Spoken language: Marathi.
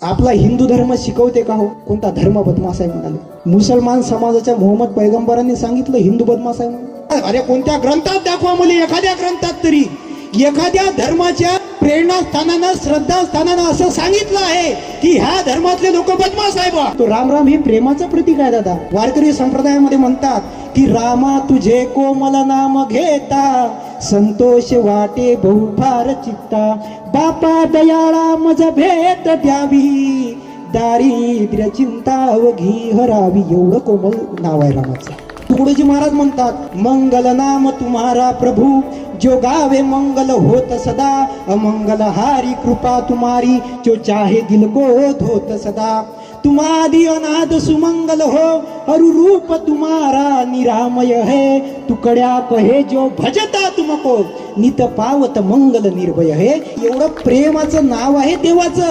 आपला हिंदू धर्म शिकवते का हो? कोणता धर्म बदमाश आहे म्हणाले? मुसलमान समाजाच्या मोहम्मद पैगंबरांनी सांगितलं हिंदू बदमाश आहे म्हणून. अरे कोणत्या ग्रंथात दाखवा मला, एखाद्या ग्रंथात तरी, एखाद्या धर्माच्या प्रेरणास्थानानं श्रद्धास्थानानं असं सांगितलं आहे की ह्या धर्मातले लोक बदमाश आहे बा. तो राम हे प्रेमाचं प्रतीक आहे दादा. वारकरी संप्रदायामध्ये म्हणतात की रामा तुझे कोमल नाम घेता संतोष वाटे बहु फार चित्ता, बापा दयाळा मज भेट द्यावी, दारिद्र्य चिंता अवघी हरावी. एवढं कोमल नाव आहे रामाचं. तुकडोजी महाराज म्हणतात मंगल नाम तुम्हारा प्रभु, जो गावे मंगल होत सदा, अमंगल हारी कृपा तुम्हारी, जो चाहे दिल को धोत सदा. तुम्हारी अनाद सुमंगल हो, अरु रूप तुम्हारा निरामय है, तुकड्या कहे जो भजता तुमको, नित पावत मंगल निर्भय है. एवढं प्रेमाचं नाव आहे देवाचं.